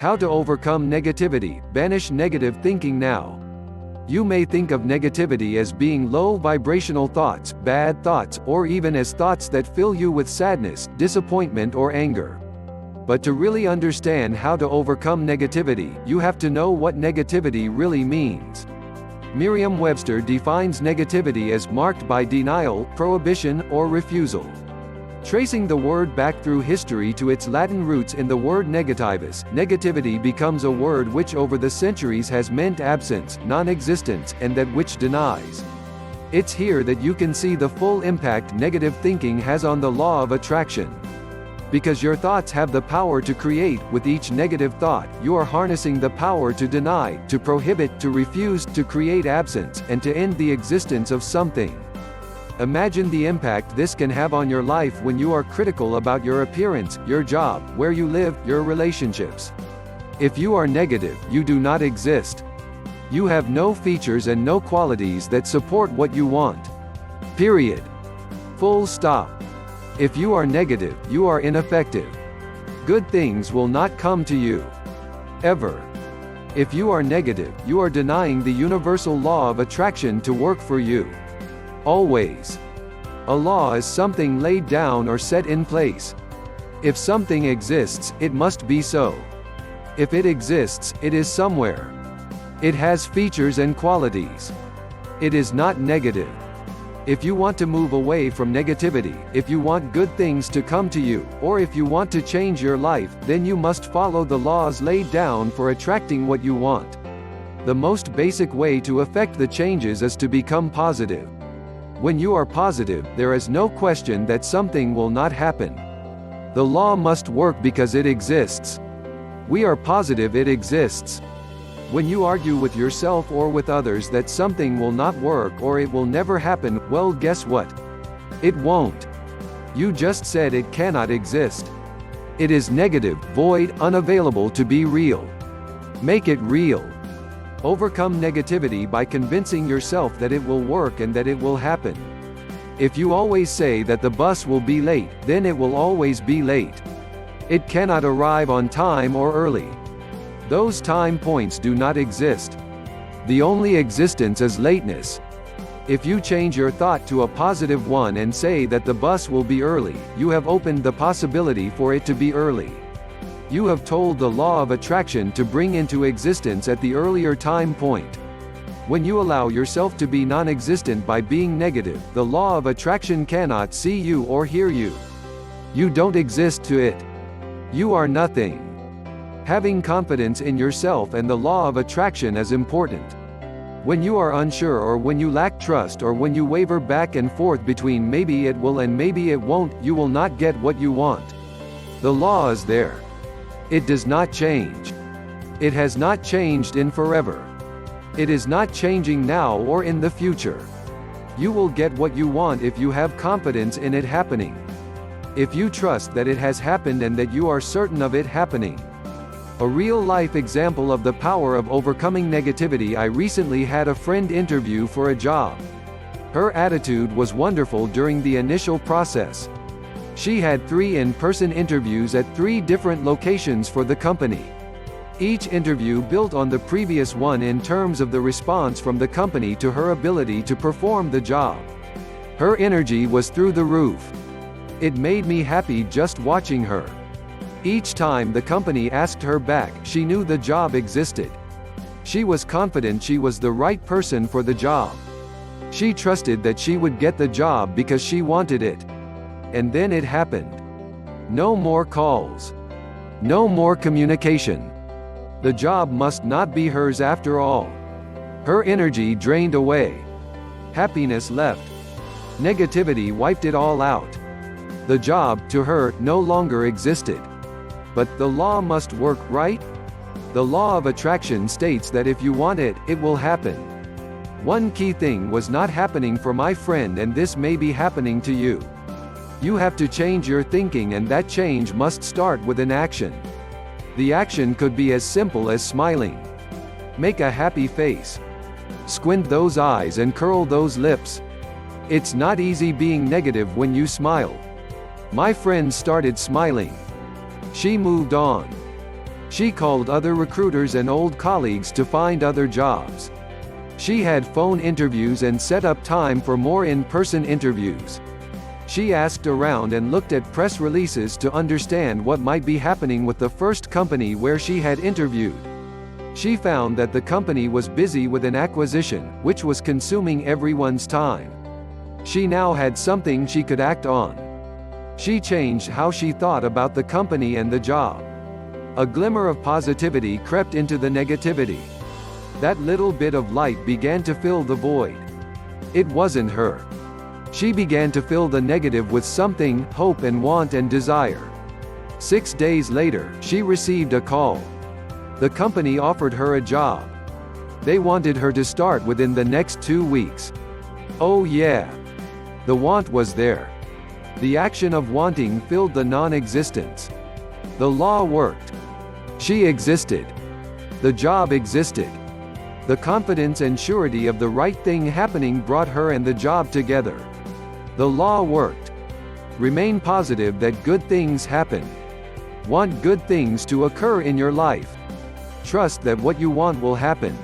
How to overcome negativity. Banish negative thinking now. You may think of negativity as being low vibrational thoughts, bad thoughts, or even as thoughts that fill you with sadness, disappointment, or anger. But to really understand how to overcome negativity, you have to know what negativity really means. Merriam-Webster defines negativity as marked by denial, prohibition, or refusal. Tracing the word back through history to its Latin roots in the word negativus, negativity becomes a word which over the centuries has meant absence, non-existence, and that which denies. It's here that you can see the full impact negative thinking has on the law of attraction. Because your thoughts have the power to create, with each negative thought, you are harnessing the power to deny, to prohibit, to refuse, to create absence, and to end the existence of something. Imagine the impact this can have on your life when you are critical about your appearance, your job, where you live, your relationships. If you are negative, you do not exist. You have no features and no qualities that support what you want. Period. Full stop. If you are negative, you are ineffective. Good things will not come to you. Ever. If you are negative, you are denying the universal law of attraction to work for you. Always. A law is something laid down or set in place. If something exists, it must be so. If it exists, it is somewhere. It has features and qualities. It is not negative. If you want to move away from negativity, if you want good things to come to you, or if you want to change your life, then you must follow the laws laid down for attracting what you want. The most basic way to effect the changes is to become positive. When you are positive, there is no question that something will not happen. The law must work because it exists. We are positive it exists. When you argue with yourself or with others that something will not work or it will never happen, well, guess what? It won't. You just said it cannot exist. It is negative, void, unavailable to be real. Make it real. Overcome negativity by convincing yourself that it will work and that it will happen. If you always say that the bus will be late, then it will always be late. It cannot arrive on time or early. Those time points do not exist. The only existence is lateness. If you change your thought to a positive one and say that the bus will be early, you have opened the possibility for it to be early. You have told the law of attraction to bring into existence at the earlier time point. When you allow yourself to be non-existent by being negative, the law of attraction cannot see you or hear you. You don't exist to it. You are nothing. Having confidence in yourself and the law of attraction is important. When you are unsure or when you lack trust or when you waver back and forth between maybe it will and maybe it won't, you will not get what you want. The law is there. It does not change. It has not changed in forever. It is not changing now or in the future. You will get what you want if you have confidence in it happening. If you trust that it has happened and that you are certain of it happening. A real-life example of the power of overcoming negativity. I recently had a friend interview for a job. Her attitude was wonderful during the initial process. She had 3 in-person interviews at 3 different locations for the company. Each interview built on the previous one in terms of the response from the company to her ability to perform the job. Her energy was through the roof. It made me happy just watching her. Each time the company asked her back, she knew the job existed. She was confident she was the right person for the job. She trusted that she would get the job because she wanted it. And then it happened. No more calls. No more communication. The job must not be hers after all. Her energy drained away. Happiness left. Negativity wiped it all out. The job, to her, no longer existed. But the law must work, right? The law of attraction states that if you want it, it will happen. One key thing was not happening for my friend, and this may be happening to you. You have to change your thinking, and that change must start with an action. The action could be as simple as smiling. Make a happy face. Squint those eyes and curl those lips. It's not easy being negative when you smile. My friend started smiling. She moved on. She called other recruiters and old colleagues to find other jobs. She had phone interviews and set up time for more in-person interviews. She asked around and looked at press releases to understand what might be happening with the first company where she had interviewed. She found that the company was busy with an acquisition, which was consuming everyone's time. She now had something she could act on. She changed how she thought about the company and the job. A glimmer of positivity crept into the negativity. That little bit of light began to fill the void. It wasn't her. She began to fill the negative with something, hope and want and desire. 6 days later, she received a call. The company offered her a job. They wanted her to start within the next 2 weeks. Oh yeah. The want was there. The action of wanting filled the non-existence. The law worked. She existed. The job existed. The confidence and surety of the right thing happening brought her and the job together. The law worked. Remain positive that good things happen. Want good things to occur in your life. Trust that what you want will happen.